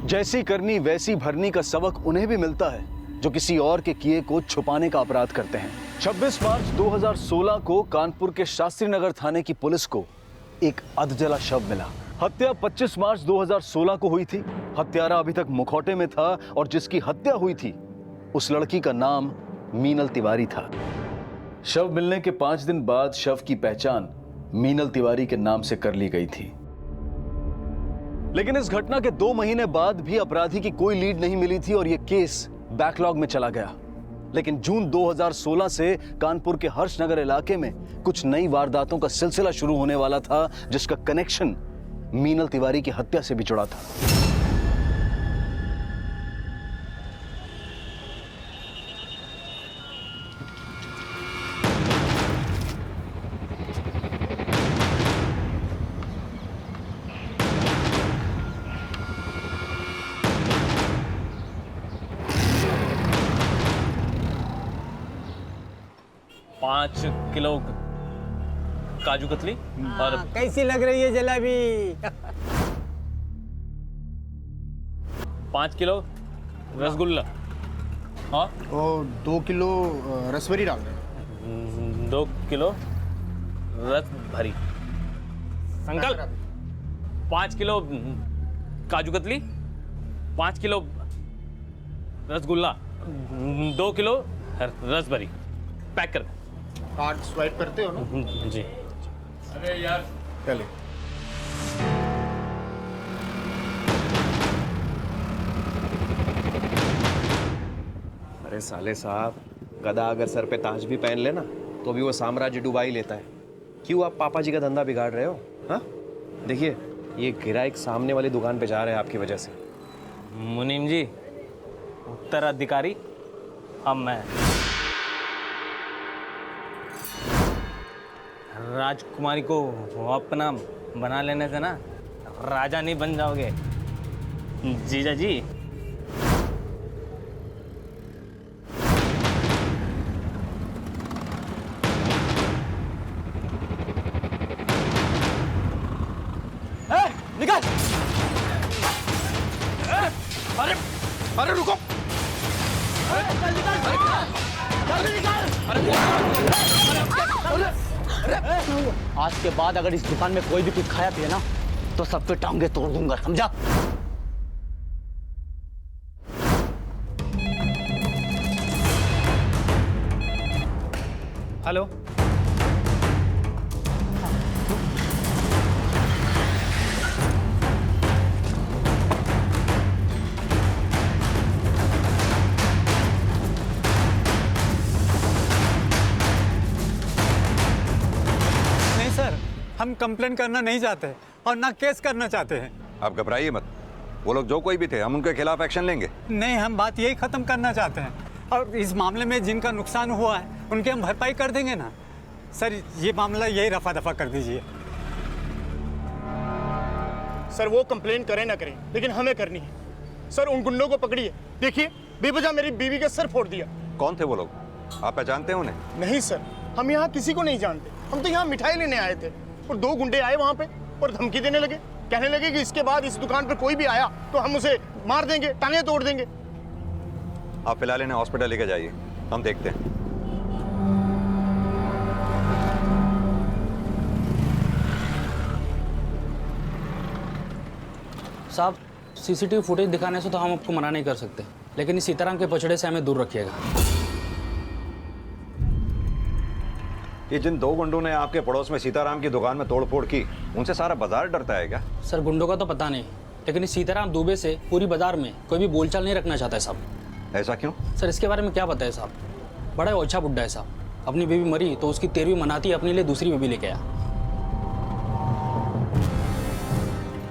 जैसी करनी वैसी भरनी का सबक उन्हें भी मिलता है जो किसी और के किए को छुपाने का अपराध करते हैं। 26 मार्च 2016 को कानपुर के शास्त्री नगर थाने की पुलिस को एक अधजला शव मिला। हत्या 25 मार्च 2016 को हुई थी। हत्यारा अभी तक मुखौटे में था और जिसकी हत्या हुई थी उस लड़की का नाम मीनल तिवारी था। शव मिलने के 5 दिन बाद शव की पहचान मीनल तिवारी के नाम से कर ली गई थी। लेकिन इस घटना के 2 महीने बाद भी अपराधी की कोई लीड नहीं मिली थी और यह केस बैकलॉग में चला गया। लेकिन जून 2016 से कानपुर के हर्षनगर इलाके में कुछ नई वारदातों का सिलसिला शुरू होने वाला था जिसका कनेक्शन मीनल तिवारी की हत्या से भी जुड़ा था। पाँच किलो काजू कतली और कैसी लग रही है जलेबी? 5 किलो रसगुल्ला और 2 किलो रसभरी डाल देना। 2 किलो रस भरी। Uncle 5 kilo kaju katli, 5 kilo rasgulla, 2 kilo रस भरी पैक कर। कार्ड स्वाइप करते हो ना? जी। अरे यार चले। अरे साले साहब, गधा अगर सर पे ताज भी पहन लेना तो भी वो साम्राज्य डुबा ही लेता है। क्यों आप पापा जी का धंधा बिगाड़ रहे हो? हाँ, देखिए ये गिराइक सामने वाली दुकान पे जा रहे हैं आपकी वजह से। मुनीम जी, उत्तराधिकारी अब मैं। राजकुमारी को अपना बना लेने से ना राजा नहीं बन जाओगे जीजा जी। निकाल! अरे अरे रुको! आज के बाद अगर इस दुकान में कोई भी कुछ खाया पिया ना तो सबके टांगे तोड़ दूंगा, समझा? हेलो, नहीं सर, हम कंप्लेन करना नहीं चाहते और ना केस करना चाहते हैं। आप घबराइए मत, वो लोग जो कोई भी थे हम उनके खिलाफ एक्शन लेंगे। नहीं, हम बात यही खत्म करना चाहते हैं और इस मामले में जिनका नुकसान हुआ है उनकी हम भरपाई कर देंगे ना। सर ये मामला यही रफा दफा कर दीजिए। सर वो कंप्लेन करें ना करें लेकिन हमें करनी है। सर उन गुंडों को पकड़िए, देखिए बेवजह मेरी बीवी का सर फोड़ दिया। कौन थे वो लोग? आप पहचानते हैं उन्हें? नहीं सर, हम यहाँ किसी को नहीं जानते। हम तो यहाँ मिठाई लेने आए थे और 2 गुंडे आए वहाँ पे और धमकी देने लगे, कहने लगे कि इसके बाद इस दुकान पर कोई भी आया तो हम उसे मार देंगे, टांगे तोड़ देंगे। आप फिलहाल इन्हें हॉस्पिटल लेके जाइए, हम देखते हैं। साहब, सीसीटीवी फुटेज दिखाने से तो हम आपको मना नहीं कर सकते, लेकिन इस सीताराम के पचड़े से हमें दूर रखिएगा। ये जिन 2 गुंडों ने आपके पड़ोस में सीताराम की दुकान में तोड़फोड़ की, उनसे सारा बाजार डरता है क्या? सर गुंडों का तो पता नहीं, लेकिन इस सीताराम दुबे से पूरी बाजार में कोई भी बोलचाल नहीं रखना चाहता है साहब। ऐसा क्यों? सर इसके बारे में क्या पता है साहब? बड़ा ओछा बुड्ढा है साहब। अपनी बीवी मरी तो उसकी 13वीं मनाती, अपने लिए दूसरी बीवी लेके आया।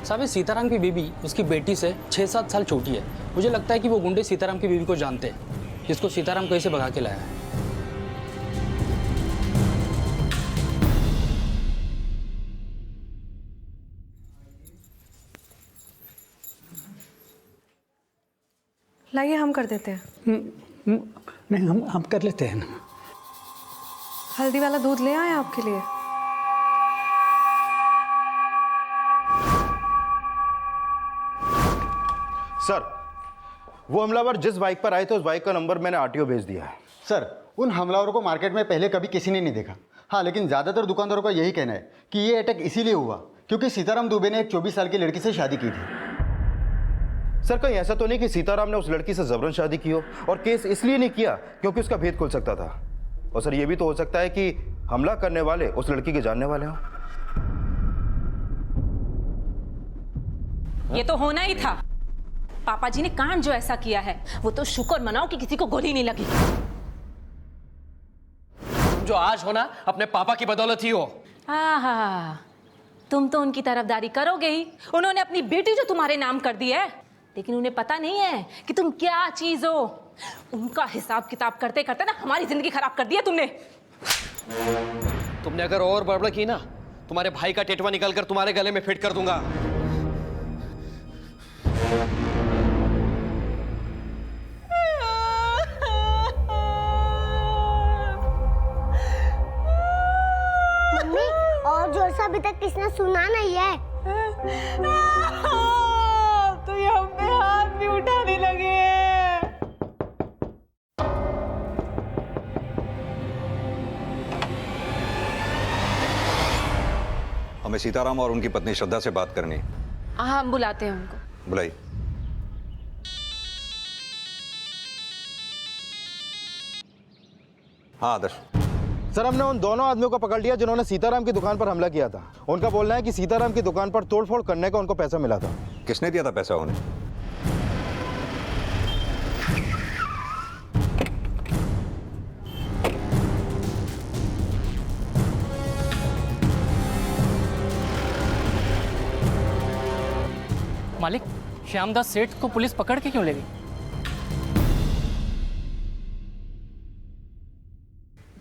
साहब इस सीताराम की बीवी उसकी बेटी से 6-7 साल छोटी है। मुझे लगता है कि वो गुंडे सीताराम की बीवी को जानते हैं, जिसको सीताराम कैसे भगा के लाया है। लाइए हम कर देते हैं। नहीं, हम कर लेते हैं ना। हल्दी वाला दूध ले आए आपके लिए। सर, वो हमलावर जिस बाइक पर आए थे उस बाइक का नंबर मैंने आरटीओ भेज दिया है। सर, उन हमलावरों को मार्केट में पहले कभी किसी ने नहीं देखा। हाँ, लेकिन ज़्यादातर दुकानदारों का यही कहना है कि ये अटैक इसीलिए हुआ क्योंकि सीताराम दुबे ने एक 24 साल की लड़की से शादी की थी। सर, कहीं ऐसा तो नहीं कि सीताराम ने उस लड़की से जबरन शादी की हो और केस इसलिए नहीं किया क्योंकि उसका भेद खुल सकता था। और सर, ये भी तो हो सकता है कि हमला करने वाले उस लड़की के जानने वाले हों। ये तो होना ही था। पापा जी ने कांड जो ऐसा किया है वो तो शुक्र मनाओ कि किसी को गोली नहीं लगी। जो आज होना अपने पापा की बदौलत ही हो। आहा, तुम तो उनकी तरफदारी करोगे ही। उन्होंने अपनी बेटी जो तुम्हारे नाम कर दी है, लेकिन उन्हें पता नहीं है कि तुम क्या चीज हो। उनका हिसाब किताब करते करते ना हमारी जिंदगी खराब कर दी है तुमने। तुमने अगर और बड़बड़ की ना, तुम्हारे भाई का टेटवा निकालकर तुम्हारे गले में फिट कर दूंगा। मम्मी, और जोर से अभी तक किसने सुना नहीं है। तो ये हम पे हाथ भी उठाने लगे। हमें सीताराम और उनकी पत्नी श्रद्धा से बात करनी है। हाँ, हम बुलाते हैं उनको। बुलाइए। हाँ आदर्श। सर, हमने उन दोनों आदमियों को पकड़ लिया जिन्होंने सीताराम की दुकान पर हमला किया था। उनका बोलना है कि सीताराम की दुकान पर तोड़फोड़ करने का उनको पैसा मिला था। किसने दिया था पैसा उन्हें? मालिक, श्यामदास सेठ को पुलिस पकड़ के क्यों ले गई?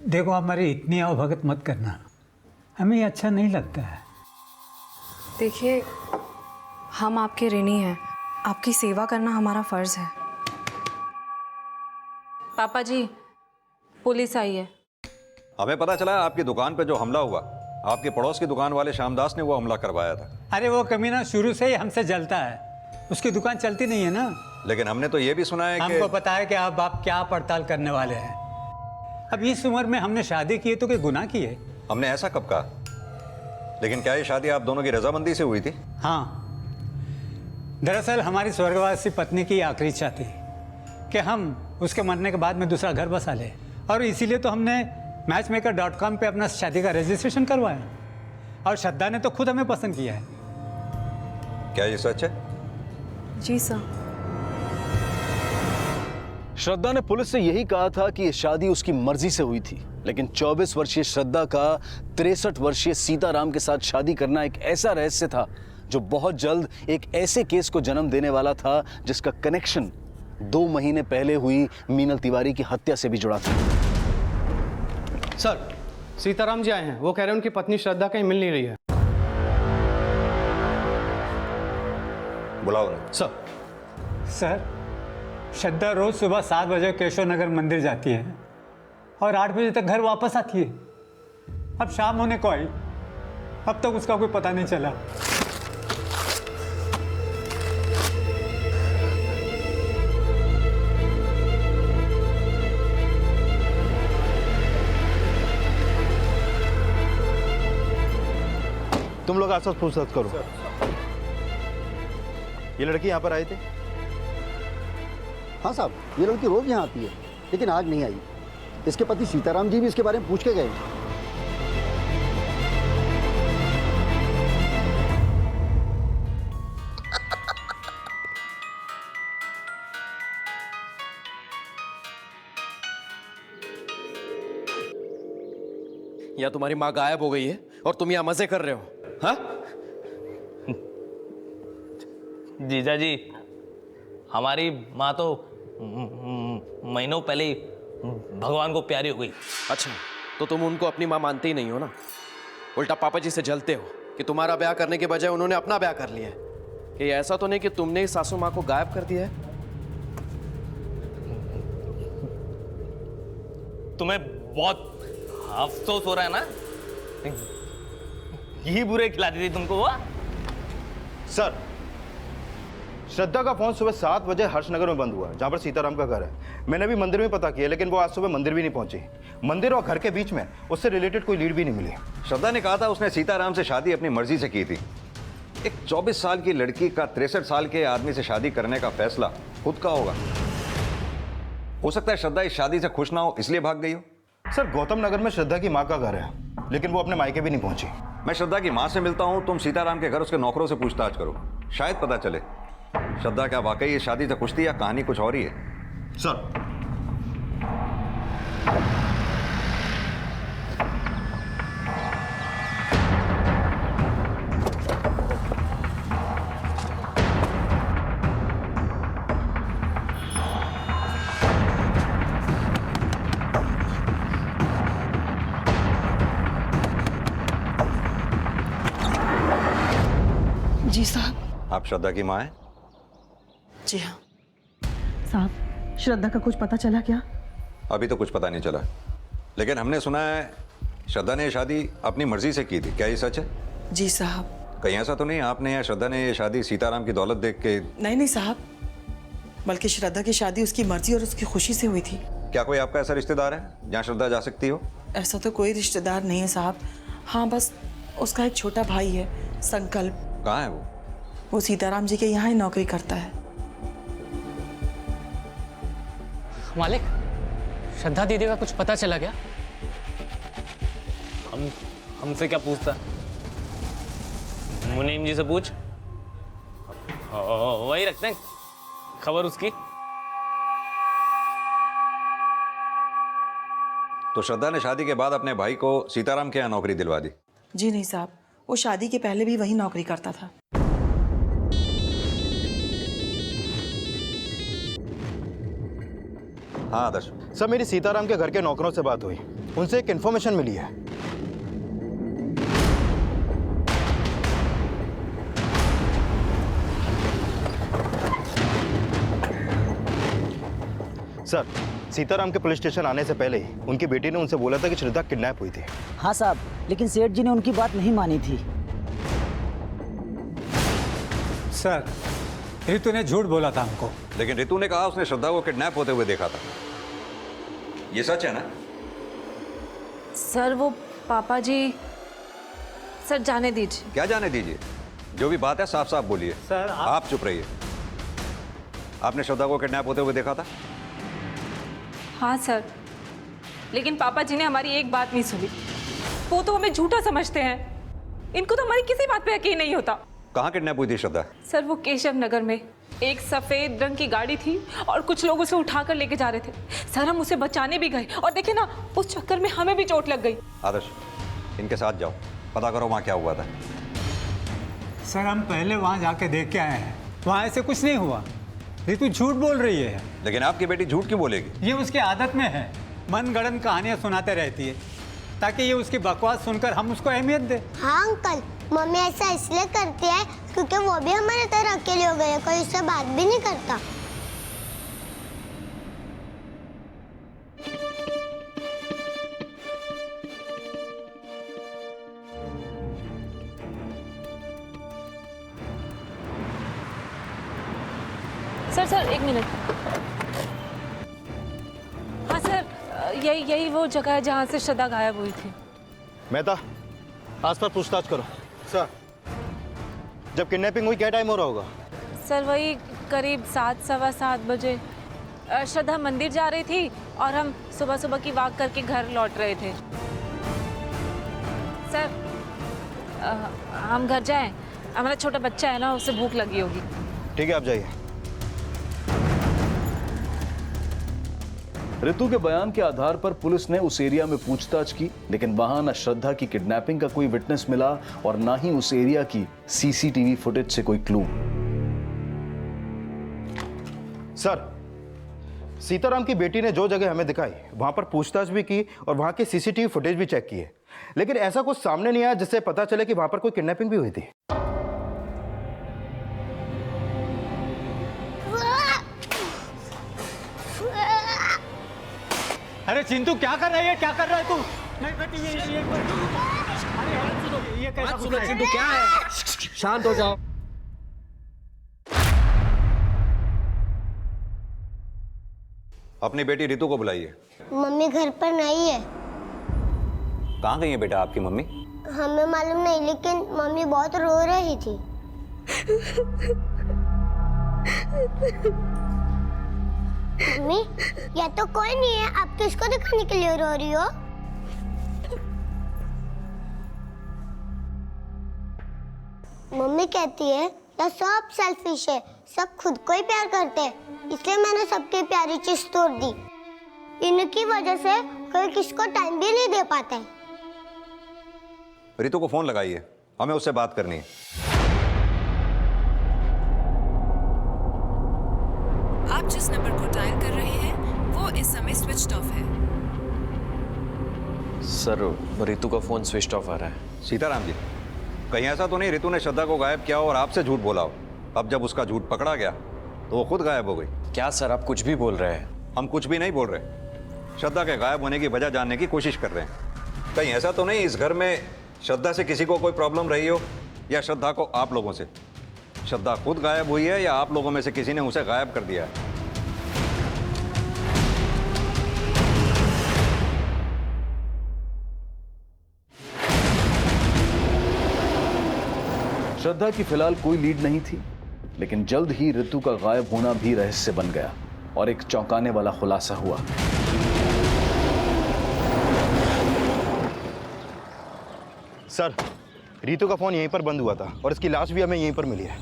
देखो, हमारी इतनी अवभगत मत करना, हमें अच्छा नहीं लगता है। देखिए, हम आपके ऋणी हैं। आपकी सेवा करना हमारा फर्ज है। पापा जी, पुलिस आई है। हमें पता चला है आपकी दुकान पे जो हमला हुआ, आपके पड़ोस की दुकान वाले श्यामदास ने वो हमला करवाया था। अरे वो कमीना शुरू से ही हमसे जलता है, उसकी दुकान चलती नहीं है ना। लेकिन हमने तो ये भी सुना है कि हमको पता है कि अब आप क्या पड़ताल करने वाले हैं। अब इस उम्र में हमने शादी की है तो कोई गुनाह की है? हमने ऐसा कब कहा? लेकिन क्या ये शादी आप दोनों की रजामंदी से हुई थी? हाँ, दरअसल हमारी स्वर्गवासी पत्नी की आखिरी इच्छा थी कि हम उसके मरने के बाद में दूसरा घर बसा ले, और इसीलिए तो हमने मैचमेकर.com पे अपना शादी का रजिस्ट्रेशन करवाया। और श्रद्धा ने तो खुद हमें पसंद किया है। क्या ये सच है? जी सर। श्रद्धा ने पुलिस से यही कहा था कि ये शादी उसकी मर्जी से हुई थी, लेकिन 24 वर्षीय श्रद्धा का 63 वर्षीय सीताराम के साथ शादी करना एक ऐसा रहस्य था जो बहुत जल्द एक ऐसे केस को जन्म देने वाला था जिसका कनेक्शन 2 महीने पहले हुई मीनल तिवारी की हत्या से भी जुड़ा था। सर, सीताराम जी आए हैं। वो कह रहे हैं उनकी पत्नी श्रद्धा कहीं मिल नहीं रही है। बुलाओ उन्हें। सर, श्रद्धा रोज सुबह 7 बजे केशव नगर मंदिर जाती है और 8 बजे तक घर वापस आती है। अब शाम होने को आई, अब तक उसका कोई पता नहीं चला। तुम लोग आसपास पूछताछ करो। ये लड़की यहाँ पर आए थे? हाँ साहब, ये लड़की रोज यहाँ आती है, लेकिन आज नहीं आई। इसके पति सीताराम जी भी इसके बारे में पूछ के गए। या तुम्हारी माँ गायब हो गई है और तुम यहाँ मजे कर रहे हो? हाँ? जीजा जी, हमारी माँ तो महीनों पहले ही भगवान को प्यारी हो गई। अच्छा, तो तुम उनको अपनी माँ मानते ही नहीं हो ना? उल्टा पापा जी से जलते हो कि तुम्हारा ब्याह करने के बजाय उन्होंने अपना ब्याह कर लिया है। कि ऐसा तो नहीं कि तुमने ही सासू माँ को गायब कर दिया है? तुम्हें बहुत अफसोस हो रहा है ना? घी बुरे खिलाती थी तुमको वो? सर, श्रद्धा का फोन सुबह 7 बजे हर्षनगर में बंद हुआ, जहाँ पर सीताराम का घर है। मैंने अभी मंदिर में पता किया, लेकिन वो आज सुबह मंदिर भी नहीं पहुंची। मंदिर और घर के बीच में उससे रिलेटेड कोई लीड भी नहीं मिली। श्रद्धा ने कहा था उसने सीताराम से शादी अपनी मर्जी से की थी। एक 24 साल की लड़की का 63 साल के आदमी से शादी करने का फैसला खुद का होगा। हो सकता है श्रद्धा इस शादी से खुश ना हो, इसलिए भाग गई हो। सर, गौतम नगर में श्रद्धा की माँ का घर है, लेकिन वो अपने मायके भी नहीं पहुंची। मैं श्रद्धा की माँ से मिलता हूँ, तुम सीताराम के घर उसके नौकरों से पूछताछ करो, शायद पता चले श्रद्धा क्या वाकई इस शादी से खुश थी या कहानी कुछ और ही है। सर, जी साहब। आप श्रद्धा की माँ हैं? जी हाँ साहब। श्रद्धा का कुछ पता चला क्या? अभी तो कुछ पता नहीं चला, लेकिन हमने सुना है श्रद्धा ने ये शादी अपनी मर्जी से की थी। क्या ये सच है? जी साहब। कहीं ऐसा तो नहीं आपने या श्रद्धा ने ये शादी सीताराम की दौलत देख के? नहीं साहब, बल्कि श्रद्धा की शादी उसकी मर्जी और उसकी खुशी से हुई थी। क्या कोई आपका ऐसा रिश्तेदार है जहाँ श्रद्धा जा सकती हो? ऐसा तो कोई रिश्तेदार नहीं है साहब। हाँ, बस उसका एक छोटा भाई है, संकल्प। कहाँ है वो? वो सीताराम जी के यहाँ ही नौकरी करता है। मालिक, श्रद्धा दीदी का कुछ पता चला क्या? हमसे क्या पूछता? मुनीम जी से पूछ, वही रखते हैं खबर उसकी। तो श्रद्धा ने शादी के बाद अपने भाई को सीताराम के यहाँ नौकरी दिलवा दी? जी नहीं साहब, वो शादी के पहले भी वही नौकरी करता था। हाँ आदर्श। सर, मेरी सीताराम के घर के नौकरों से बात हुई, उनसे एक इन्फॉर्मेशन मिली है। सर, सीताराम के पुलिस स्टेशन आने से पहले ही उनकी बेटी ने उनसे बोला था कि श्रद्धा किडनैप हुई थी। हाँ साहब, लेकिन सेठ जी ने उनकी बात नहीं मानी थी। सर, रितु ने झूठ बोला था हमको। लेकिन रितु ने कहा उसने श्रद्धा को किडनैप होते हुए देखा था। ये सच है ना? सर वो पापा जी, सर जाने दीजिए। क्या जाने दीजिए? जो भी बात है साफ साफ बोलिए। सर आप चुप रहिए। आपने श्रद्धा को किडनैप होते हुए देखा था? हाँ सर, लेकिन पापा जी ने हमारी एक बात नहीं सुनी। वो तो हमें झूठा समझते हैं। इनको तो हमारी किसी बात पे यकीन नहीं होता। कहाँ किडनैप हुई थी श्रद्धा? सर वो केशव नगर में एक सफेद रंग की गाड़ी थी और कुछ लोग उसे उठाकर लेके जा रहे थे। सर हम उसे बचाने भी गए और देखे ना, उस चक्कर में हमें भी चोट लग गई। आदर्श, इनके साथ जाओ, पता करो वहाँ क्या हुआ था। सर हम पहले वहाँ जाके देख के आए हैं, वहाँ ऐसे कुछ नहीं हुआ। रितु झूठ बोल रही है। लेकिन आपकी बेटी झूठ क्यों बोलेगी? ये उसकी आदत में है, मनगढ़ंत कहानियाँ सुनाते रहती है ताकि ये उसकी बकवास सुनकर हम उसको अहमियत दें। हाँ अंकल, मम्मी ऐसा इसलिए करती है क्योंकि वो भी हमारे तरह अकेले हो गए, कोई उससे बात भी नहीं करता। सर एक मिनट। हाँ सर, यही वो जगह है जहाँ से श्रद्धा गायब हुई थी। मेहता, आसपास पूछताछ करो। सर, जब किडनैपिंग हुई क्या टाइम हो रहा होगा? सर वही करीब 7 सवा 7 बजे। श्रद्धा मंदिर जा रही थी और हम सुबह सुबह की वॉक करके घर लौट रहे थे। सर हम घर जाएं, हमारा छोटा बच्चा है ना, उसे भूख लगी होगी। ठीक है, आप जाइए। रितु के बयान के आधार पर पुलिस ने उस एरिया में पूछताछ की, लेकिन वहां न श्रद्धा की किडनैपिंग का कोई विटनेस मिला और ना ही उस एरिया की सीसीटीवी फुटेज से कोई क्लू। सर, सीताराम की बेटी ने जो जगह हमें दिखाई वहां पर पूछताछ भी की और वहां के सीसीटीवी फुटेज भी चेक किए, लेकिन ऐसा कुछ सामने नहीं आया जिससे पता चले कि वहां पर कोई किडनैपिंग भी हुई थी। अरे चिंटू क्या कर रही है, क्या कर रहा है तू? नहीं बेटी, ये कैसा? चिंटू क्या है? शांत हो जाओ। अपनी बेटी रितु को बुलाइए। मम्मी घर पर नहीं है। कहाँ गई है बेटा आपकी मम्मी? हमें मालूम नहीं, लेकिन मम्मी बहुत रो रही थी। मम्मी, या तो कोई नहीं है, आप किसको दिखाने के लिए रो रही हो? मम्मी कहती है ये सब सेल्फिश है, सब खुद को ही प्यार करते हैं, इसलिए मैंने सबकी प्यारी चीज तोड़ दी। इनकी वजह से कोई किसको टाइम भी नहीं दे पाता है। रितु को फोन लगाइए, हमें उससे बात करनी है। आप जिस नंबर को डायल कर रहे हैं वो इस समय स्विच्ड ऑफ है। सर, रितु का फोन स्विच ऑफ आ रहा है। सीताराम जी, कहीं ऐसा तो नहीं रितु ने श्रद्धा को गायब किया और आपसे झूठ बोला हो? अब जब उसका झूठ पकड़ा गया तो वो खुद गायब हो गई। क्या सर, आप कुछ भी बोल रहे हैं? हम कुछ भी नहीं बोल रहे, श्रद्धा के गायब होने की वजह जानने की कोशिश कर रहे हैं। कहीं ऐसा तो नहीं इस घर में श्रद्धा से किसी को कोई प्रॉब्लम रही हो, या श्रद्धा को आप लोगों से? श्रद्धा खुद गायब हुई है या आप लोगों में से किसी ने उसे गायब कर दिया है? श्रद्धा की फिलहाल कोई लीड नहीं थी, लेकिन जल्द ही रितु का गायब होना भी रहस्य बन गया और एक चौंकाने वाला खुलासा हुआ। सर, रितु का फोन यहीं पर बंद हुआ था और इसकी लाश भी हमें यहीं पर मिली है।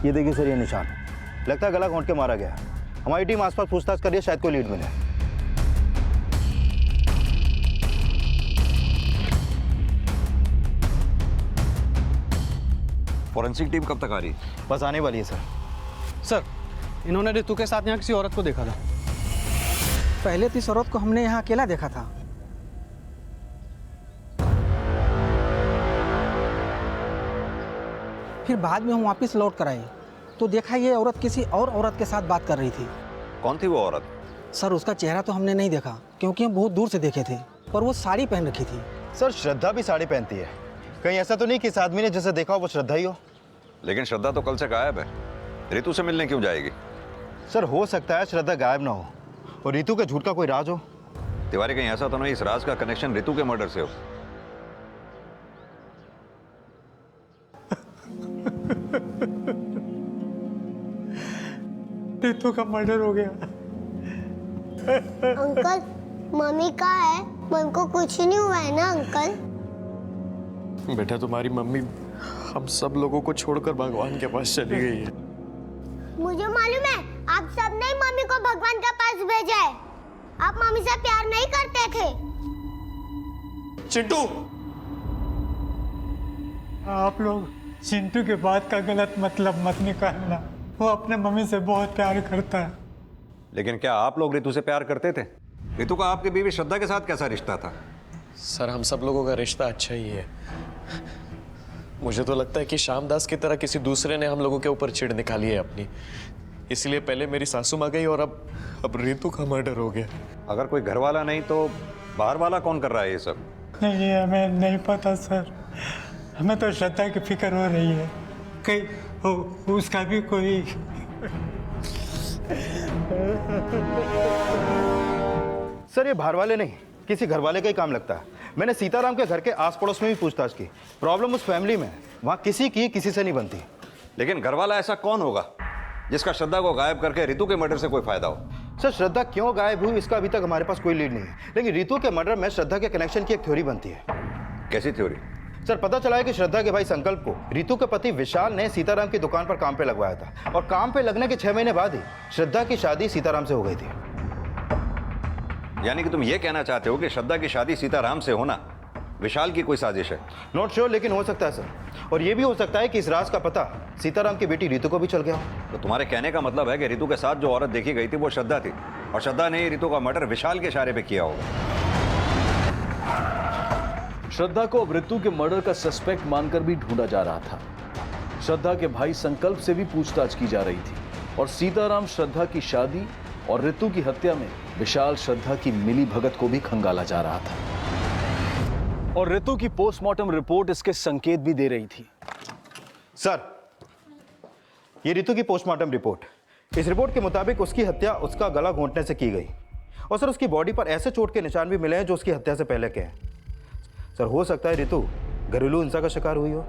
ये देखिए सर, ये निशान लगता है गला घोंट के मारा गया। हमारी टीम आसपास पूछताछ कर रही है, शायद कोई लीड मिले। फॉरेंसिक टीम कब तक आ रही? बस आने वाली है सर। सर, इन्होंने रितु के साथ यहाँ किसी औरत को देखा था। पहले तो इस औरत को हमने यहाँ अकेला देखा था। फिर बाद में हम वापस लौट कर आए तो देखा ये औरत किसी और औरत के साथ बात कर रही थी। कौन थी वो औरत? सर, उसका चेहरा तो हमने नहीं देखा क्योंकि हम बहुत दूर से देखे थे, पर वो साड़ी पहन रखी थी। सर, श्रद्धा भी साड़ी पहनती है। कहीं ऐसा तो नहीं कि इस आदमी ने जिसे देखा हो वो श्रद्धा ही हो? लेकिन श्रद्धा तो कल से गायब है, रितु से मिलने क्यों जाएगी? सर, हो सकता है श्रद्धा गायब ना हो और रितु के झूठ का कोई राज हो। तिवारी, कहीं ऐसा तो नहीं इस राज का कनेक्शन रितु के मर्डर से हो? रितु का मर्डर हो गया। अंकल, मम्मी कहाँ है? मम्मी को कुछ ही नहीं हुआ है ना अंकल? बेटा, तुम्हारी मम्मी हम सब लोगों को छोड़कर भगवान के पास चली गई है। मुझे मालूम है, आप सबने ही मम्मी को भगवान के पास भेजा है। आप मम्मी से प्यार नहीं करते थे। चिंटू, आप लोग चिंटू के बात का गलत मतलब मत निकालना। वो अपने मम्मी से बहुत प्यार करता है। लेकिन क्या आप लोग रितु से प्यार करते थे? रितु का आपकी बीवी श्रद्धा के साथ कैसा रिश्ता था? सर, हम सब लोगों का रिश्ता अच्छा ही है। मुझे तो लगता है कि श्यामदास की तरह किसी दूसरे ने हम लोगों के ऊपर चिढ़ निकाली है अपनी, इसलिए पहले मेरी सासू माँ गई और अब रितु का मर्डर हो गया। अगर कोई घर वाला नहीं तो बाहर वाला कौन कर रहा है ये सब? नहीं, ये हमें नहीं पता सर। हमें तो श्रद्धा की फिक्र हो रही है कहीं उसका भी कोई। सर, ये बाहर वाले नहीं, किसी घर वाले का ही काम लगता है। मैंने सीताराम के घर के आस पड़ोस में भी पूछताछ की। प्रॉब्लम उस फैमिली में है, वहाँ किसी की किसी से नहीं बनती। लेकिन घर वाला ऐसा कौन होगा जिसका श्रद्धा को गायब करके रितु के मर्डर से कोई फायदा हो? सर, श्रद्धा क्यों गायब हुई इसका अभी तक हमारे पास कोई लीड नहीं है, लेकिन रितु के मर्डर में श्रद्धा के कनेक्शन की एक थ्योरी बनती है। कैसी थ्योरी? सर, पता चला है कि श्रद्धा के भाई संकल्प को रितु के पति विशाल ने सीताराम की दुकान पर काम पे लगवाया था और काम पे लगने के 6 महीने बाद ही श्रद्धा की शादी सीताराम से हो गई थी। यानी कि तुम ये कहना चाहते हो कि श्रद्धा की शादी सीताराम से होना विशाल की कोई साजिश है? नॉट श्योर, लेकिन हो सकता है सर। और ये भी हो सकता है कि इस राज का पता सीताराम की बेटी रितु को भी चल गया हो। तो तुम्हारे कहने का मतलब है कि रितु के साथ जो औरत देखी गई थी वो श्रद्धा थी और श्रद्धा ने रितु का मर्डर विशाल के इशारे पे किया होगा। श्रद्धा को अब रितु के मर्डर का सस्पेक्ट मानकर भी ढूंढा जा रहा था। श्रद्धा के भाई संकल्प से भी पूछताछ की जा रही थी और सीताराम श्रद्धा की शादी और रितु की हत्या में विशाल श्रद्धा की मिली भगत को भी खंगाला जा रहा था। और रितु की पोस्टमार्टम रिपोर्ट इसके संकेत भी दे रही थी। सर, ये रितु की पोस्टमार्टम रिपोर्ट, इस रिपोर्ट के मुताबिक उसकी हत्या उसका गला घोंटने से की गई और सर उसकी बॉडी पर ऐसे चोट के निशान भी मिले हैं जो उसकी हत्या से पहले के हैं। सर हो सकता है रितु घरेलू हिंसा का शिकार हुई हो।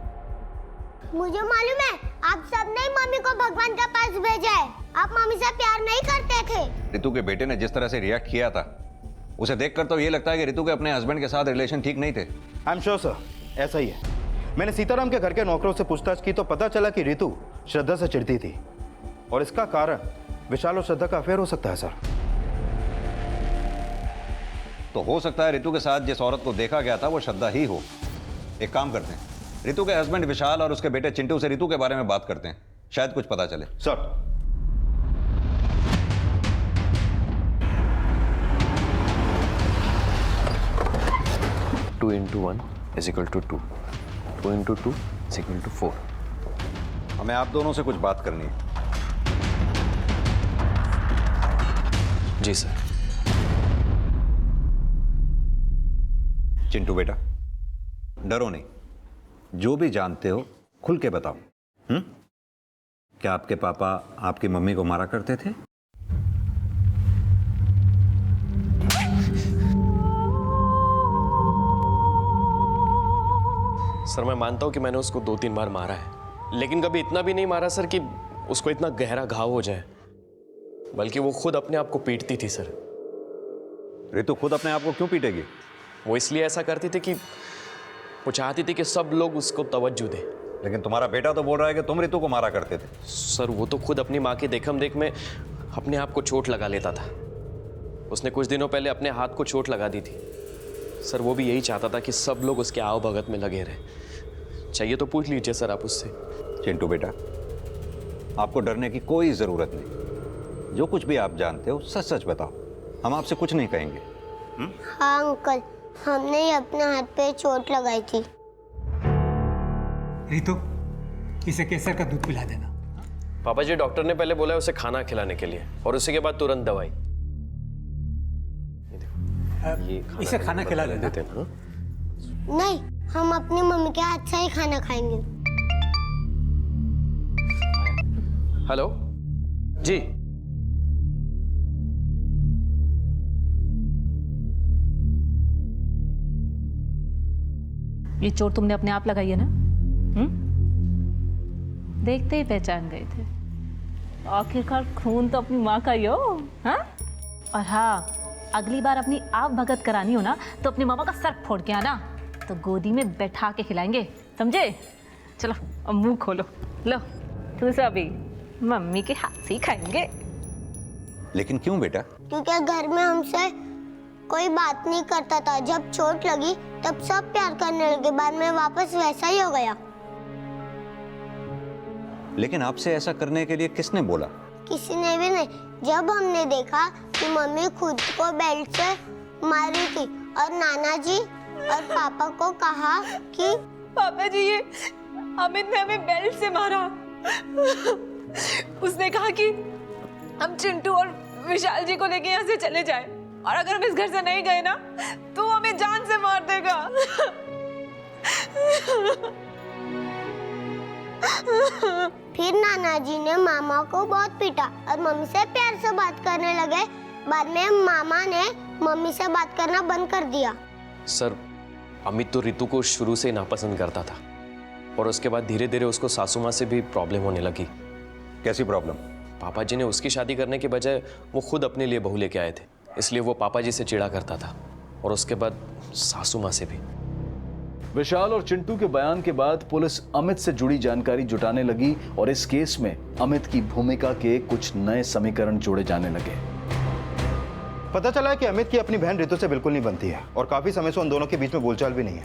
मुझे मालूम है, आप सबने मम्मी को भगवान के पास भेजा है। आप मम्मी से प्यार नहीं करते थे। रितु के बेटे ने जिस तरह से रिएक्ट किया था उसे देखकर तो ये लगता है कि रितु के अपने हस्बैंड के साथ रिलेशन ठीक नहीं थे। आई एम श्योर सर, ऐसा ही है। मैंने सीताराम के घर के नौकरों से पूछताछ की तो पता चला कि रितु श्रद्धा से चिढ़ती थी और इसका कारण विशाल और श्रद्धा का अफेयर हो सकता है सर। तो हो सकता है रितु के साथ जिस औरत को देखा गया था वो श्रद्धा ही हो। एक काम करते हैं, रितु के हस्बैंड विशाल और उसके बेटे चिंटू से रितु के बारे में बात करते हैं, शायद कुछ पता चले। Sir two into 1 is equal to 2, 2 into 2 is equal to 4। हमें आप दोनों से कुछ बात करनी है। जी सर। चिंटू बेटा, डरो नहीं, जो भी जानते हो खुल के बताओ। क्या आपके पापा आपकी मम्मी को मारा करते थे? सर मैं मानता हूं कि मैंने उसको 2-3 बार मारा है, लेकिन कभी इतना भी नहीं मारा सर कि उसको इतना गहरा घाव हो जाए, बल्कि वो खुद अपने आप को पीटती थी सर। रितु खुद अपने आप को क्यों पीटेगी? वो इसलिए ऐसा करती थी कि वो चाहती थी कि सब लोग उसको तवज्जो दें। लेकिन तुम्हारा बेटा तो बोल रहा है कि तुम रितु को मारा करते थे। सर वो तो खुद अपनी माँ की देखम देख में अपने आप को चोट लगा लेता था। उसने कुछ दिनों पहले अपने हाथ को चोट लगा दी थी। सर वो भी यही चाहता था कि सब लोग उसके आओ भगत में लगे रहे। चाहिए तो पूछ लीजिए सर आप उससे। चिंटू बेटा, आपको डरने की कोई जरूरत नहीं। जो कुछ भी आप जानते हो सच सच बताओ, हम आपसे कुछ नहीं कहेंगे। हाँ अंकल, हमने ही अपने हाथ पे चोट लगाई थी। रितु, इसे केसर का दूध पिला देना। पापा जी, डॉक्टर ने पहले बोला है उसे खाना खिलाने के लिए और उसी के बाद तुरंत दवाई। इसे खाना खिला देते हैं ना? नहीं, हम अपनी मम्मी के हाथ से ही खाना खाएंगे। हेलो जी। ये चोट तुमने अपने आप लगाई है ना? देखते ही पहचान गए थे। आखिरकार खून तो अपनी माँ का ही हो। हाँ? और हाँ, अगली बार अपनी आप भगत करानी हो ना तो अपनी मामा का सर फोड़ के आना, तो गोदी में बैठा के खिलाएंगे, समझे? चलो अब मुंह खोलो, लो तू सभी मम्मी के हाथ से ही खाएंगे। लेकिन क्यों बेटा? क्योंकि घर में हमसे कोई बात नहीं करता था। जब चोट लगी तब सब प्यार करने लगे, बाद में वापस वैसा ही हो गया। लेकिन आपसे ऐसा करने के लिए किसने बोला? किसी ने भी नहीं। जब हमने देखा कि मम्मी खुद को बेल्ट से मारी थी और नाना जी और पापा को कहा कि पापा जी, ये अमित ने हमें बेल्ट से मारा। उसने कहा कि हम चिंटू और विशाल जी को लेके यहाँ से चले जाएं, और अगर हम इस घर से नहीं गए ना तो हमें जान से मार देगा। फिर नाना जी ने मामा को बहुत पीटा और मम्मी से प्यार से बात करने लगे। बाद में मामा ने मम्मी से बात करना बंद कर दिया। सर अमित तो रितु को शुरू से नापसंद करता था और उसके बाद धीरे धीरे उसको सासू माँ से भी प्रॉब्लम होने लगी। कैसी प्रॉब्लम? पापा जी ने उसकी शादी करने के बजाय वो खुद अपने लिए बहू लेके आए थे, इसलिए वो पापा जी से चिढ़ा करता था और उसके बाद सासू माँ से भी। विशाल और चिंटू के बयान के बाद पुलिस अमित से जुड़ी जानकारी जुटाने लगी और इस केस में अमित की भूमिका के कुछ नए समीकरण जोड़े जाने लगे। पता चला है कि अमित की अपनी बहन रितु से बिल्कुल नहीं बनती है और काफी समय से उन दोनों के बीच में बोलचाल भी नहीं है।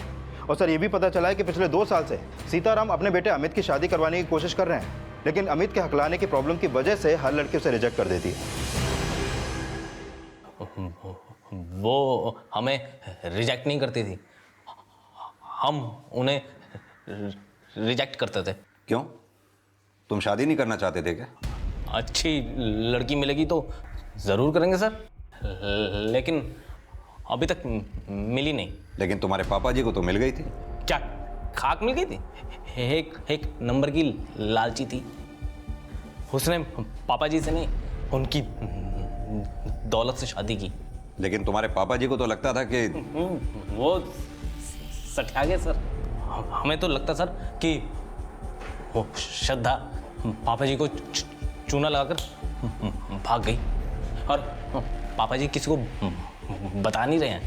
और सर ये भी पता चला है कि पिछले 2 साल से सीताराम अपने बेटे अमित की शादी करवाने की कोशिश कर रहे हैं, लेकिन अमित के हकलाने की प्रॉब्लम की वजह से हर लड़की उसे रिजेक्ट कर देती है। वो हमें रिजेक्ट नहीं करती थी, हम उन्हें रिजेक्ट करते थे। क्यों? तुम शादी नहीं करना चाहते थे क्या? अच्छी लड़की मिलेगी तो जरूर करेंगे सर, लेकिन अभी तक मिली नहीं। लेकिन तुम्हारे पापा जी को तो मिल गई थी। क्या खाक मिल गई थी? एक नंबर की लालची थी। उसने पापा जी से नहीं, उनकी दौलत से शादी की। लेकिन तुम्हारे पापा जी को तो लगता था कि वो सठिया गए सर। हमें तो लगता सर कि वो श्रद्धा पापा जी को चूना लगाकर भाग गई, और पापा जी किसी को बता नहीं रहे हैं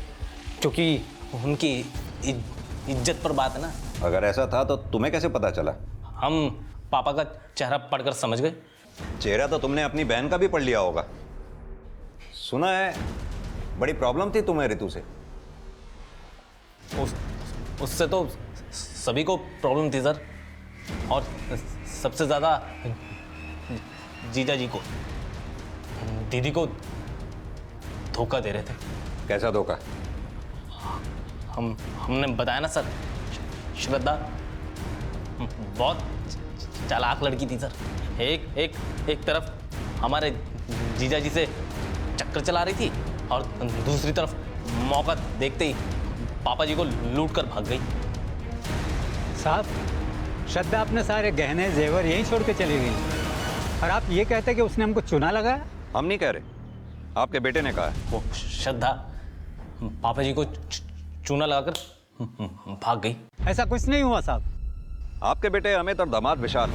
क्योंकि उनकी इज्जत पर बात है ना। अगर ऐसा था तो तुम्हें कैसे पता चला? हम पापा का चेहरा पढ़कर समझ गए। चेहरा तो तुमने अपनी बहन का भी पढ़ लिया होगा। सुना है बड़ी प्रॉब्लम थी तुम्हें रितु से। उससे तो सभी को प्रॉब्लम थी सर, और सबसे ज़्यादा जीजा जी को। दीदी को धोखा दे रहे थे। कैसा धोखा? हमने बताया ना सर, श्रद्धा बहुत चालाक लड़की थी सर। एक तरफ हमारे जीजा जी से चक्कर चला रही थी, और दूसरी तरफ मौका देखते ही पापा जी को लूट कर भाग गई। साहब, श्रद्धा अपने सारे गहने जेवर यहीं छोड़ के चली गई, और आप ये कहते कि उसने हमको चुना लगाया? हम नहीं कह रहे, आपके बेटे ने कहा है। वो श्रद्धा पापा जी को चूना लगाकर भाग गई। ऐसा कुछ नहीं हुआ साहब। आपके बेटे अमित और दामाद विशाल,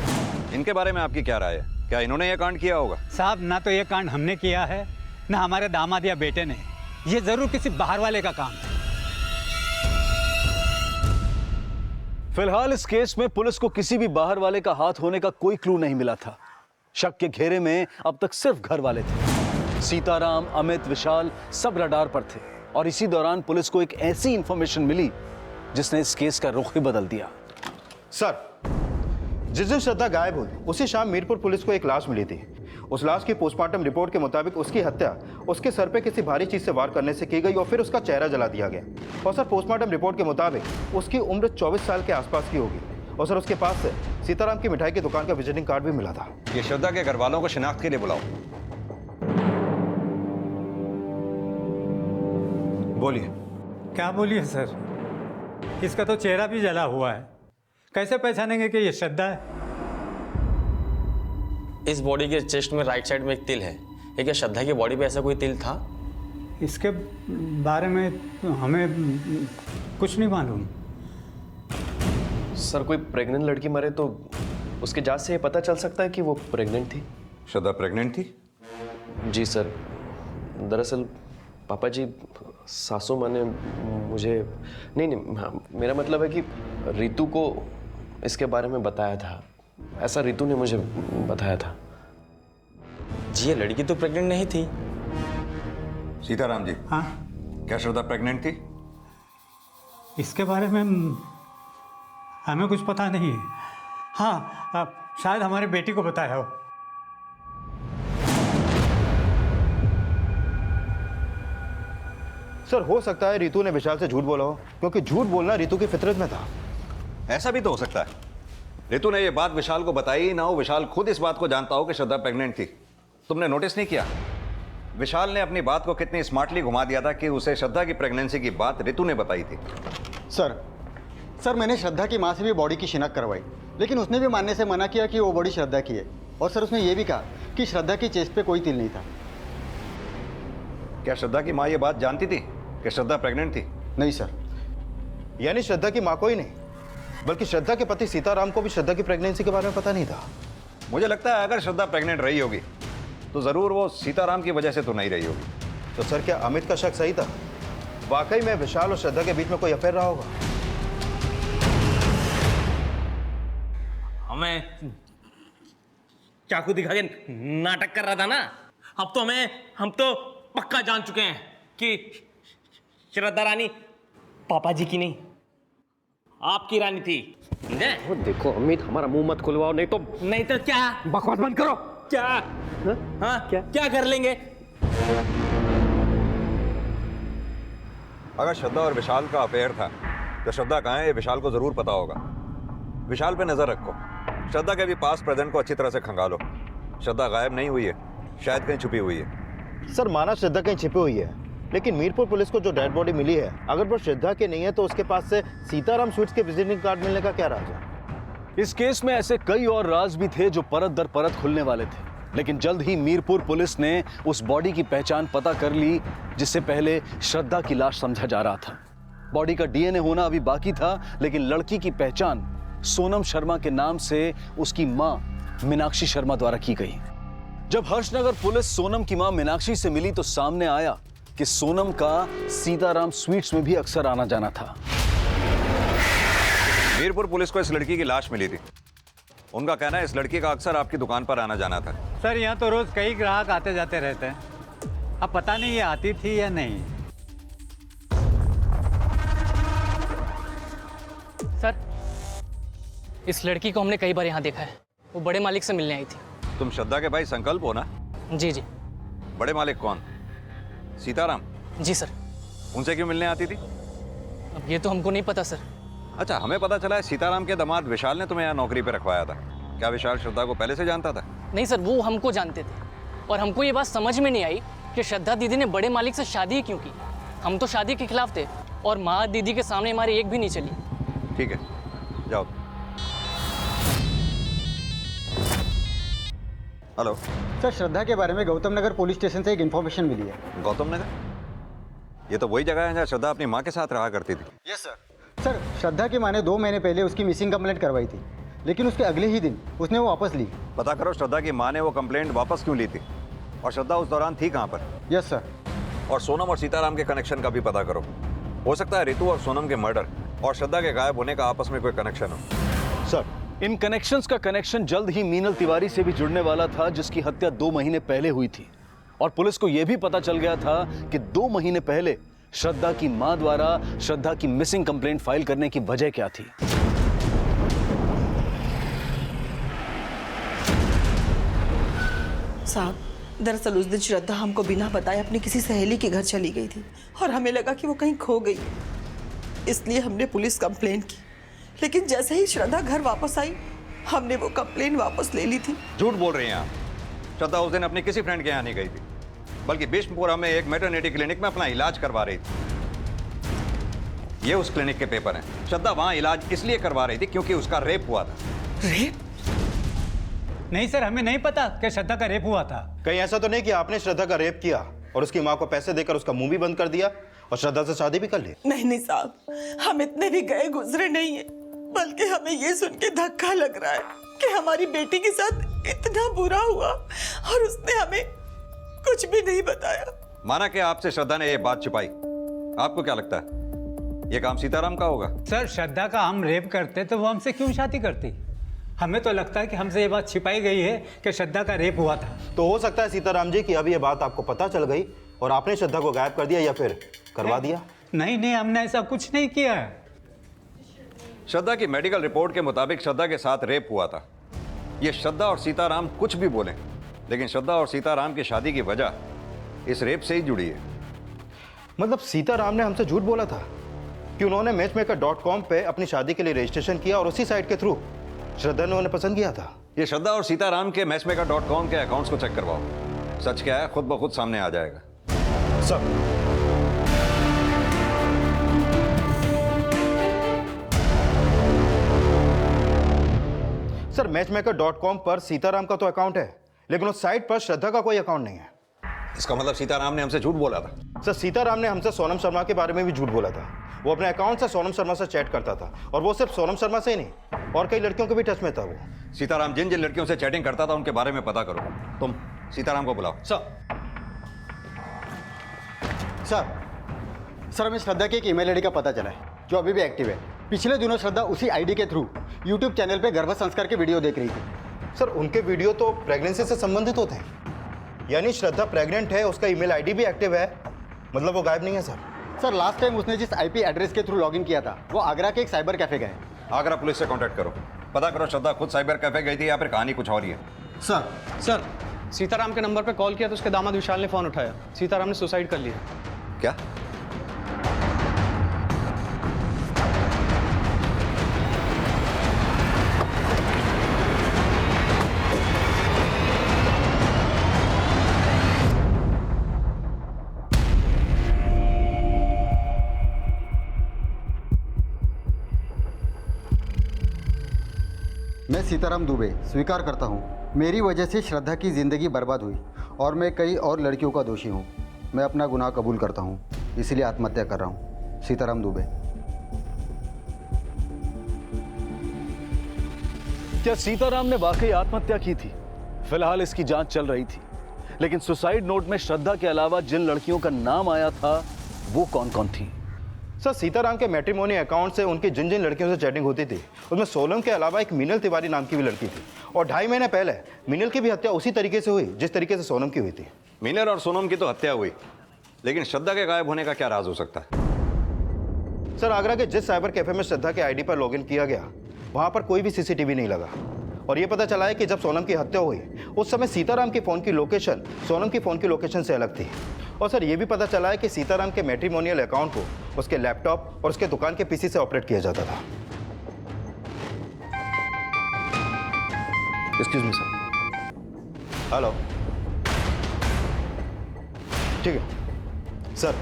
इनके बारे में आपकी क्या राय है? क्या इन्होंने यह कांड किया होगा? साहब, ना तो ये कांड हमने किया है, ना हमारे दामाद या बेटे ने। ये जरूर किसी बाहर वाले का काम है। फिलहाल इस केस में पुलिस को किसी भी बाहर वाले का हाथ होने का कोई क्लू नहीं मिला था। शक के घेरे में अब तक सिर्फ घर वाले थे। सीताराम, अमित, विशाल सब रडार पर थे, और इसी दौरान पुलिस को एक ऐसी इंफॉर्मेशन मिली जिसने इस केस का रुख ही बदल दिया। सर, जिस दिन श्रद्धा गायब हुई उसी शाम मीरपुर पुलिस को एक लाश मिली थी। उस लाश की पोस्टमार्टम रिपोर्ट के मुताबिक उसकी हत्या उसके सर पे किसी भारी चीज से वार करने से की गई, और फिर उसका चेहरा जला दिया गया। और सर, पोस्टमार्टम रिपोर्ट के मुताबिक उसकी उम्र 24 साल के आसपास की होगी। और सर, उसके पास से सीताराम की मिठाई की दुकान का विजिटिंग कार्ड भी मिला था। ये श्रद्धा के घर वालों को शिनाख्त के लिए बुलाओ। बोलिए। क्या बोलिए सर, इसका तो चेहरा भी जला हुआ है। कैसे पहचानेंगे कि ये श्रद्धा है? इस बॉडी के चेस्ट में राइट साइड में एक तिल है। ये क्या श्रद्धा की बॉडी पे ऐसा कोई तिल था? इसके बारे में तो हमें कुछ नहीं मालूम। सर, कोई प्रेग्नेंट लड़की मरे तो उसके जांच से ये पता चल सकता है कि वो प्रेग्नेंट थी। श्रद्धा प्रेग्नेंट थी? जी सर, दरअसल पापा जी सासू माँ ने मुझे नहीं, मेरा मतलब है कि रितु को इसके बारे में बताया था। ऐसा रितु ने मुझे बताया था। जी, ये लड़की तो प्रेग्नेंट नहीं थी। सीताराम जी, हाँ, क्या श्रद्धा प्रेग्नेंट थी? इसके बारे में हमें कुछ पता नहीं है। हाँ, शायद हमारे बेटी को बताया हो। सर, हो सकता है रितु ने विशाल से झूठ बोला हो, क्योंकि झूठ बोलना रितु की फितरत में था। ऐसा भी तो हो सकता है रितु ने ये बात विशाल को बताई ही ना हो, विशाल खुद इस बात को जानता हो कि श्रद्धा प्रेग्नेंट थी। तुमने नोटिस नहीं किया विशाल ने अपनी बात को कितनी स्मार्टली घुमा दिया था कि उसे श्रद्धा की प्रेगनेंसी की बात रितु ने बताई थी। सर, मैंने श्रद्धा की माँ से भी बॉडी की शिनाख्त करवाई, लेकिन उसने भी मानने से मना किया कि वो बॉडी श्रद्धा की है। और सर, उसने ये भी कहा कि श्रद्धा की चेस्ट पे कोई तिल नहीं था। क्या श्रद्धा की माँ ये बात जानती थी कि श्रद्धा प्रेग्नेंट थी? नहीं सर। यानी श्रद्धा की माँ को ही नहीं, बल्कि श्रद्धा के पति सीताराम को भी श्रद्धा की प्रेगनेंसी के बारे में पता नहीं था। मुझे लगता है अगर श्रद्धा प्रेग्नेंट रही होगी तो जरूर वो सीताराम की वजह से तो नहीं रही होगी। तो सर, क्या अमित का शक सही था? वाकई में विशाल और श्रद्धा के बीच में कोई अफेयर रहा होगा? हमें चाकू दिखा के नाटक कर रहा था ना। अब तो हम तो पक्का जान चुके हैं कि श्रद्धा रानी पापा जी की नहीं, आपकी रानी थी। वो देखो अमित, हमारा मुंह मत खुलवाओ, नहीं तो क्या बकवास बंद करो। क्या? हाँ, क्या कर लेंगे? अगर श्रद्धा और विशाल का अफेयर था तो श्रद्धा कहाँ है ये विशाल को जरूर पता होगा। विशाल पे नजर रखो, श्रद्धा के भी पास प्रेजेंट को अच्छी तरह से खंगालो। श्रद्धा गायब नहीं हुई है, शायद कहीं छुपी हुई है। सर, माना श्रद्धा कहीं छिपी हुई है, लेकिन मीरपुर पुलिस को जो डेड बॉडी मिली है, अगर वो श्रद्धा की नहीं है तो उसके पास से सीताराम स्वीट्स के विजिटिंग कार्ड मिलने का क्या राज है? इस केस में ऐसे कई और राज भी थे जो परत दर परत खुलने वाले थे, लेकिन जल्द ही मीरपुर पुलिस ने उस बॉडी की पहचान पता कर ली जिससे पहले श्रद्धा की लाश समझा जा रहा था। बॉडी का डीएनए होना अभी बाकी था, लेकिन लड़की की पहचान सोनम शर्मा के नाम से उसकी मां मीनाक्षी शर्मा द्वारा की गई। जब हर्षनगर पुलिस सोनम की मां मीनाक्षी से मिली तो सामने आया कि सोनम का सीताराम स्वीट्स में भी अक्सर आना जाना था। मीरपुर पुलिस को इस लड़की की लाश मिली थी। उनका कहना है इस लड़की का अक्सर आपकी दुकान पर आना जाना था। सर यहाँ तो रोज कई ग्राहक आते जाते रहते हैं, अब पता नहीं ये आती थी या नहीं। सर, इस लड़की को हमने कई बार यहाँ देखा है। वो बड़े मालिक से मिलने आई थी। तुम श्रद्धा के भाई संकल्प हो ना? जी जी। बड़े मालिक कौन? सीताराम? जी सर। उनसे क्यों मिलने आती थी? अब ये तो हमको नहीं पता सर। अच्छा, हमें पता चला है सीताराम के दामाद विशाल ने तुम्हें यहाँ नौकरी पे रखवाया था। क्या विशाल श्रद्धा को पहले से जानता था? नहीं सर, वो हमको जानते थे और हमको ये बात समझ में नहीं आई कि श्रद्धा दीदी ने बड़े मालिक से शादी क्यों की। हम तो शादी के खिलाफ थे और माँ दीदी के सामने हमारी एक भी नहीं चली। ठीक है, जाओ। हेलो सर, श्रद्धा के बारे में गौतम नगर पुलिस स्टेशन से एक इन्फॉर्मेशन मिली है। गौतम नगर? ये तो वही जगह है जहाँ श्रद्धा अपनी माँ के साथ रहा करती थी। Yes sir. सर, श्रद्धा की माँ ने 2 महीने पहले उसकी मिसिंग कंप्लेंट करवाई थी, लेकिन उसके अगले ही दिन उसने वो वापस ली। पता करो श्रद्धा की माँ ने वो कंप्लेंट वापस क्यों ली थी और श्रद्धा उस दौरान थी कहाँ पर। Yes sir. और सोनम और सीताराम के कनेक्शन का भी पता करो। हो सकता है रितु और सोनम के मर्डर और श्रद्धा के गायब होने का आपस में कोई कनेक्शन हो। सर, इन कनेक्शंस का कनेक्शन जल्द ही मीनल तिवारी से भी जुड़ने वाला था, जिसकी हत्या 2 महीने पहले हुई थी। और पुलिस को यह भी पता चल गया था कि 2 महीने पहले श्रद्धा की मां द्वारा श्रद्धा की मिसिंग कंप्लेंट फाइल करने की वजह क्या थी। साहब, दरअसल उस दिन श्रद्धा हमको बिना बताए अपनी किसी सहेली के घर चली गई थी और हमें लगा कि वो कहीं खो गई, इसलिए हमने पुलिस कंप्लेंट की। लेकिन जैसे ही श्रद्धा घर वापस आई, हमने वो कंप्लेंट वापस ले ली थी। झूठ बोल रही हैं आप। श्रद्धा उस दिन अपनी किसी फ्रेंड के यहाँ नहीं गई थी, बल्कि बिष्णुपुरा में एक मैटरनिटी क्लिनिक में अपना इलाज करवा रही थी। ये उस क्लिनिक के पेपर हैं। श्रद्धा वहां इलाज इसलिए करवा रही थी क्योंकि उसका रेप हुआ था। रेप? नहीं सर, हमें नहीं पता कि श्रद्धा का रेप हुआ था। कहीं ऐसा तो नहीं कि आपने श्रद्धा का रेप किया और उसकी माँ को पैसे देकर उसका मुंह भी बंद कर दिया और श्रद्धा से शादी भी कर ली? नहीं नहीं साहब, हम इतने भी गए गुजरे नहीं है, बल्कि हमें ये सुन के धक्का लग रहा है कि हमारी बेटी के साथ इतना बुरा हुआ और उसने हमें कुछ भी नहीं बताया। माना कि आपसे श्रद्धा ने ये बात छिपाई, आपको क्या लगता है ये काम सीताराम का होगा? सर, श्रद्धा का हम रेप करते तो वो हमसे क्यों शादी करती? हमें तो लगता है कि हमसे ये बात छिपाई गई है कि श्रद्धा का रेप हुआ था। तो हो सकता है सीताराम जी कि अभी ये बात आपको पता चल गई और आपने श्रद्धा को गायब कर दिया या फिर करवा दिया। नहीं नहीं, हमने ऐसा कुछ नहीं किया। श्रद्धा की मेडिकल रिपोर्ट के मुताबिक श्रद्धा के साथ रेप हुआ था। ये श्रद्धा और सीताराम कुछ भी बोलें, लेकिन श्रद्धा और सीताराम की शादी की वजह इस रेप से ही जुड़ी है। मतलब सीताराम ने हमसे झूठ बोला था कि उन्होंने मैचमेकर.com पे अपनी शादी के लिए रजिस्ट्रेशन किया और उसी साइट के थ्रू श्रद्धा ने उन्हें पसंद किया था। ये श्रद्धा और सीताराम के मैचमेकर.com के अकाउंट्स को चेक करवाओ। सच क्या है खुद ब खुद सामने आ जाएगा। सर, मैचमेकर.com पर सीताराम का तो अकाउंट है, लेकिन उस साइट पर श्रद्धा का कोई अकाउंट नहीं है। इसका मतलब सीताराम ने हमसे झूठ बोला था। सर, सीताराम ने हमसे सोनम शर्मा के बारे में भी झूठ बोला था। वो अपने अकाउंट से सोनम शर्मा से चैट करता था और वो सिर्फ सोनम शर्मा से ही नहीं और कई लड़कियों के भी टच में था। वो सीताराम जिन जिन लड़कियों से चैटिंग करता था उनके बारे में पता करो। तुम सीताराम को बुलाओ। सर, हमें श्रद्धा की एक ईमेल आईडी का पता चला है जो अभी भी एक्टिव है। पिछले दिनों श्रद्धा उसी आईडी के थ्रू यूट्यूब चैनल पे गर्भ संस्कार के वीडियो देख रही थी। सर, उनके वीडियो तो प्रेगनेंसी से संबंधित होते हैं, यानी श्रद्धा प्रेग्नेंट है, उसका ईमेल आईडी भी एक्टिव है, मतलब वो गायब नहीं है। सर, लास्ट टाइम उसने जिस आईपी एड्रेस के थ्रू लॉगिन किया था वो आगरा के एक साइबर कैफे गए। आगरा पुलिस से कांटेक्ट करो, पता करो श्रद्धा खुद साइबर कैफे गई थी या फिर कहानी कुछ और ही है। सर, सीताराम के नंबर पे कॉल किया तो उसके दामाद विशाल ने फोन उठाया। सीताराम ने सुसाइड कर लिया। क्या? मैं सीताराम दुबे स्वीकार करता हूँ, मेरी वजह से श्रद्धा की ज़िंदगी बर्बाद हुई और मैं कई और लड़कियों का दोषी हूँ। मैं अपना गुनाह कबूल करता हूँ, इसलिए आत्महत्या कर रहा हूँ। सीताराम दुबे। क्या सीताराम ने वाकई आत्महत्या की थी? फिलहाल इसकी जांच चल रही थी, लेकिन सुसाइड नोट में श्रद्धा के अलावा जिन लड़कियों का नाम आया था वो कौन कौन थी? सर, सीताराम के मैट्रिमोनी अकाउंट से उनकी जिन जिन लड़कियों से चैटिंग होती थी उसमें सोनम के अलावा एक मीनल तिवारी नाम की भी लड़की थी, और 2.5 महीने पहले मीनल की भी हत्या उसी तरीके से हुई जिस तरीके से सोनम की हुई थी। मीनल और सोनम की तो हत्या हुई, लेकिन श्रद्धा के गायब होने का क्या राज हो सकता है? सर, आगरा के जिस साइबर कैफे में श्रद्धा के आईडी पर लॉगिन किया गया वहां पर कोई भी सीसीटीवी नहीं लगा, और यह पता चला है कि जब सोनम की हत्या हुई उस समय सीताराम की फ़ोन की लोकेशन सोनम की फ़ोन की लोकेशन से अलग थी। और सर, यह भी पता चला है कि सीताराम के मैट्रिमोनियल अकाउंट को उसके लैपटॉप और उसके दुकान के पीसी से ऑपरेट किया जाता था। Excuse me sir. हेलो, ठीक है सर।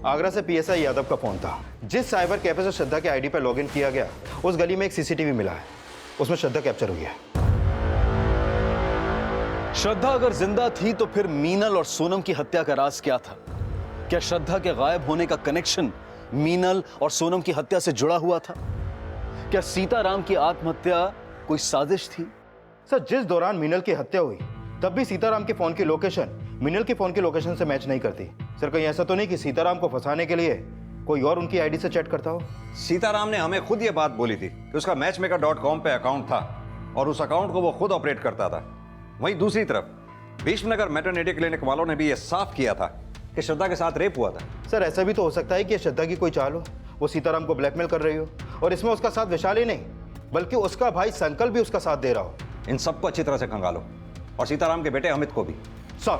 आगरा से पीएसआई यादव का फोन था। जिस साइबर कैफे से श्रद्धा के आईडी पर लॉगिन किया गया उस गली में एक सीसीटीवी मिला है, उसमें श्रद्धा कैप्चर हुई है। श्रद्धा अगर जिंदा थी तो फिर मीनल और सोनम की हत्या का राज क्या था? क्या श्रद्धा के गायब होने का कनेक्शन मीनल और सोनम की हत्या से जुड़ा हुआ था? क्या सीताराम की आत्महत्या कोई साजिश थी? सर, जिस दौरान मीनल की हत्या हुई तब भी सीताराम के फोन की लोकेशन मीनल के फोन की लोकेशन से मैच नहीं करती। सर, कहीं ऐसा तो नहीं कि सीताराम को फंसाने के लिए कोई और उनकी आईडी से चैट करता हो? सीताराम ने हमें खुद ये बात बोली थी कि उसका मैचमेकर.com पे अकाउंट था और उस अकाउंट को वो खुद ऑपरेट करता था। वहीं दूसरी तरफ भीष्मनगर मैटरनिटी क्लिनिक वालों ने भी ये साफ किया था कि श्रद्धा के साथ रेप हुआ था। सर, ऐसा भी तो हो सकता है कि श्रद्धा की कोई चाल हो, वो सीताराम को ब्लैकमेल कर रही हो, और इसमें उसका साथ विशाल ही नहीं बल्कि उसका भाई संकल्प भी उसका साथ दे रहा हो। इन सबको अच्छी तरह से खंगालो, और सीताराम के बेटे अमित को भी। सर,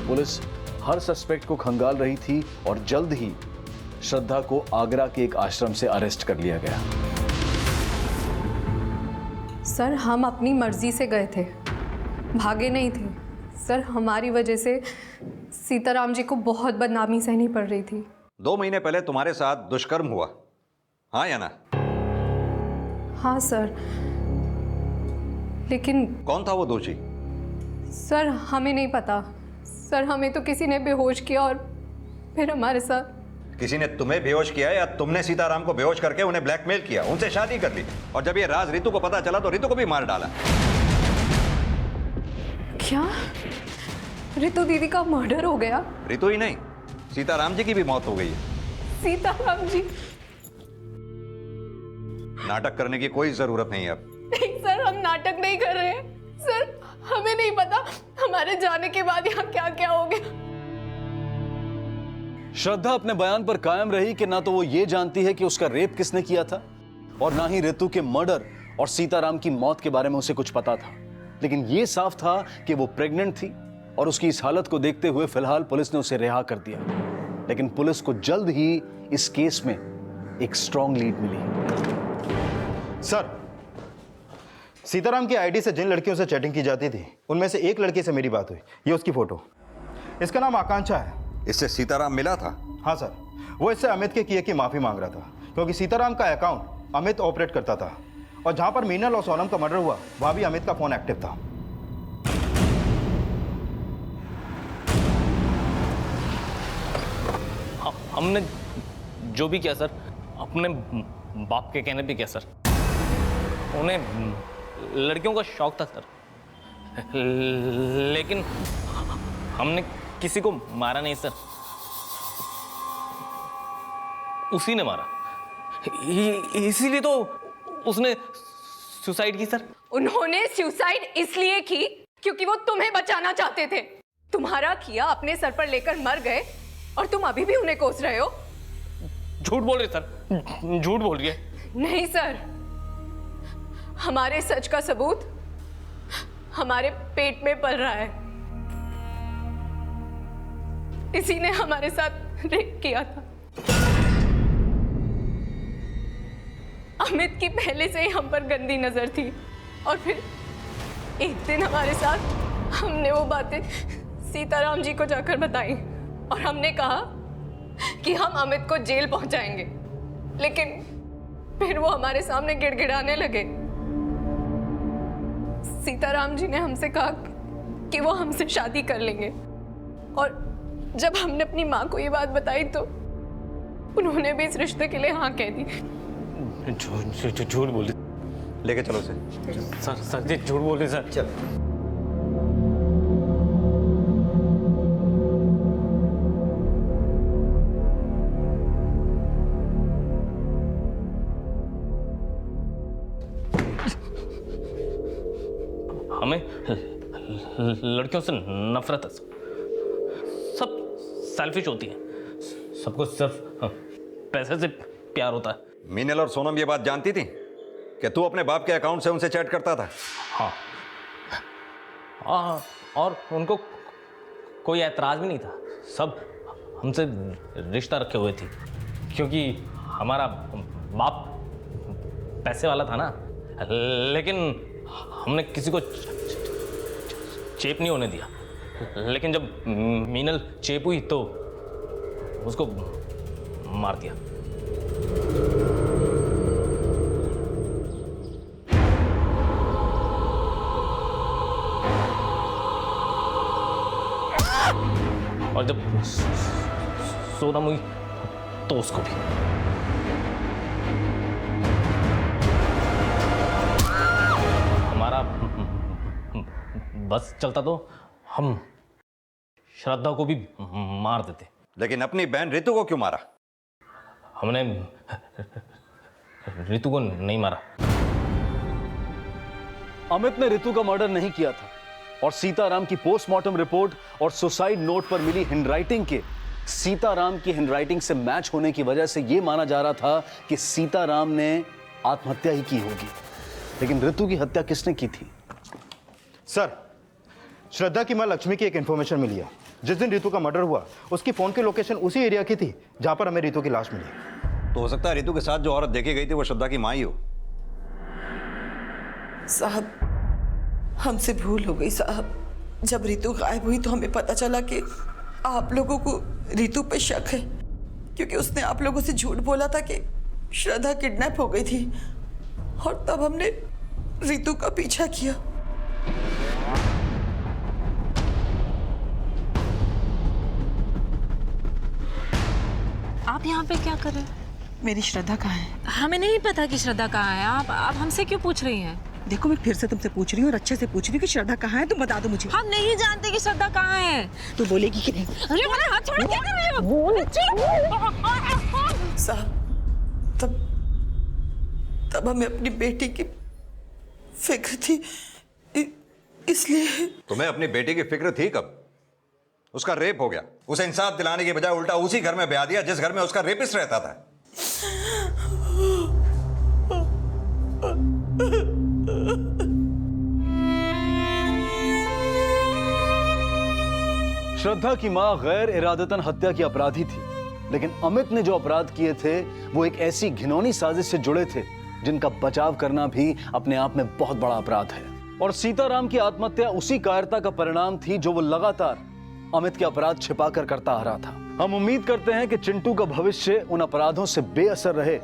पुलिस हर सस्पेक्ट को खंगाल रही थी और जल्द ही श्रद्धा को आगरा के एक आश्रम से अरेस्ट कर लिया गया। सर, हम अपनी मर्जी से गए थे, भागे नहीं थे। सर, हमारी वजह से सीताराम जी को बहुत बदनामी सहनी पड़ रही थी। 2 महीने पहले तुम्हारे साथ दुष्कर्म हुआ, हाँ या ना? हाँ सर, लेकिन कौन था वो दोषी? सर, हमें नहीं पता। सर, हमें तो किसी ने बेहोश किया और फिर हमारे साथ। किसी ने तुम्हें बेहोश किया या तुमने सीताराम को बेहोश करके उन्हें ब्लैकमेल किया, उनसे शादी कर ली, और जब ये राज रितु को पता चला तो रितु को भी मार डाला? क्या रितु दीदी का मर्डर हो गया? रितु ही नहीं, सीताराम जी की भी मौत हो गई है। सीताराम जी? नाटक करने की कोई जरूरत नहीं है अब। नहीं सर, हम नाटक नहीं कर रहे हैं। सर, हमें नहीं पता हमारे जाने के बाद यहाँ क्या क्या हो गया। श्रद्धा अपने बयान पर कायम रही कि ना तो वो ये जानती है कि उसका रेप किसने किया था, और ना ही रितु के मर्डर और सीताराम की मौत के बारे में उसे कुछ पता था। लेकिन ये साफ था कि वो प्रेग्नेंट थी, और उसकी इस हालत को देखते हुए फिलहाल पुलिस ने उसे रिहा कर दिया। लेकिन पुलिस को जल्द ही इस केस में एक स्ट्रॉन्ग लीड मिली। सर, सीताराम की आईडी से जिन लड़कियों से चैटिंग की जाती थी उनमें से एक लड़की से मेरी बात हुई। ये उसकी फोटो, इसका नाम आकांक्षा है। इससे सीताराम मिला था? हाँ सर, वो इससे अमित के किए की माफी मांग रहा था, क्योंकि सीताराम का अकाउंट अमित ऑपरेट करता था, और जहां पर मीनल और सोनम का मर्डर हुआ वहां भी अमित का फोन एक्टिव था। हमने जो भी किया सर, अपने बाप के कहने पे किया सर। उन्हें लड़कियों का शौक था सर, लेकिन हमने किसी को मारा नहीं सर, उसी ने मारा। इसीलिए तो उसने सुसाइड की सर। उन्होंने सुसाइड इसलिए की क्योंकि वो तुम्हें बचाना चाहते थे। तुम्हारा किया अपने सर पर लेकर मर गए और तुम अभी भी उन्हें कोस रहे हो। झूठ बोल रहे सर, झूठ बोल रही है। नहीं सर, हमारे सच का सबूत हमारे पेट में पल रहा है। इसी ने हमारे साथ रेप किया था। अमित की पहले से ही हम पर गंदी नजर थी, और फिर एक दिन हमारे साथ हमने वो बातें सीताराम जी को जाकर बताई, और हमने कहा कि हम अमित को जेल पहुंचाएंगे। लेकिन फिर वो हमारे सामने गिड़गिड़ाने लगे। सीताराम जी ने हमसे कहा कि वो हमसे शादी कर लेंगे, और जब हमने अपनी माँ को ये बात बताई तो उन्होंने भी इस रिश्ते के लिए हाँ कह दी। झूठ बोली। लेके चलो उसे। सर जी झूठ बोले सर। चल। हमें लड़कियों से नफरत है। सब सेल्फिश होती हैं, सबको सिर्फ पैसे से प्यार होता है। मीनल और सोनम ये बात जानती थी कि तू अपने बाप के अकाउंट से उनसे चैट करता था? हाँ, और उनको कोई ऐतराज भी नहीं था। सब हमसे रिश्ता रखे हुए थे, क्योंकि हमारा बाप पैसे वाला था ना। लेकिन हमने किसी को चेप नहीं होने दिया। लेकिन जब मीनल चेप हुई तो उसको मार दिया। और जब सोनम हुई तो उसको भी। हमारा बस चलता तो हम श्रद्धा को भी मार देते। लेकिन अपनी बहन रितु को क्यों मारा? हमने रितु को नहीं मारा। अमित ने रितु का मर्डर नहीं किया था, और सीताराम की पोस्टमार्टम रिपोर्ट और सुसाइड नोट पर मिली हैंडराइटिंग के सीताराम की हैंडराइटिंग से मैच होने की वजह से यह माना जा रहा था कि सीताराम ने आत्महत्या ही की होगी। लेकिन रितु की हत्या किसने की थी? सर, श्रद्धा की मां लक्ष्मी की एक इंफॉर्मेशन मिली है। जिस दिन रितु का मर्डर हुआ उसकी फोन की लोकेशन उसी एरिया की थी जहां पर हमें रितु की लाश मिली। तो हो सकता है रितु के साथ जो औरत देखी गई थी वो श्रद्धा की मां ही हो। साहब, हमसे भूल हो गई साहब। जब रितु गायब हुई तो हमें पता चला कि आप लोगों को रितु पे शक है, क्योंकि उसने आप लोगों से झूठ बोला था कि श्रद्धा किडनैप हो गई थी, और तब हमने रितु का पीछा किया। आप यहाँ पे क्या कर रहे हैं? मेरी श्रद्धा कहाँ है? हमें नहीं पता कि श्रद्धा कहाँ है। आप हमसे क्यों पूछ रही हैं? देखो, मैं फिर से तुमसे पूछ रही हूँ और अच्छे से पूछ रही हूँ कि श्रद्धा कहाँ है, तुम बता दो मुझे। हम नहीं जानते कि श्रद्धा कहाँ है। तू बोलेगी कि नहीं? अरे मेरा हाथ छोड़, क्या कर रही हो? साहब, तब हमें अपनी बेटी की फिक्र थी, इसलिए। तुम्हें अपनी बेटी की फिक्र थी कब? उसका रेप हो गया, उसे इंसाफ दिलाने के बजाय उल्टा उसी घर में ब्याह दिया जिस घर में उसका रेपिस्ट रहता था। श्रद्धा की मां गैर इरादतन हत्या की अपराधी थी, लेकिन अमित ने जो अपराध किए थे वो एक ऐसी घिनौनी साजिश से जुड़े थे जिनका बचाव करना भी अपने आप में बहुत बड़ा अपराध है। और सीताराम की आत्महत्या उसी कायरता का परिणाम थी जो वो लगातार अमित के अपराध छिपाकर करता आ रहा था। हम उम्मीद करते हैं कि चिंटू का भविष्य उन अपराधों से बेअसर रहे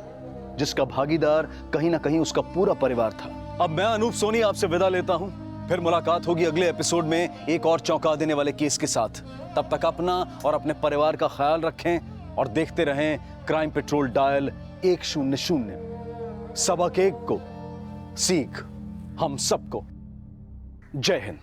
जिसका भागीदार कहीं ना कहीं उसका पूरा परिवार था। अब मैं अनूप सोनी आपसे विदा लेता हूं। फिर मुलाकात होगी अगले एपिसोड में एक और चौंका देने वाले केस के साथ। तब तक अपना और अपने परिवार का ख्याल रखें और देखते रहें क्राइम पेट्रोल डायल 100। सबक एक को सीख हम सबको। जय हिंद।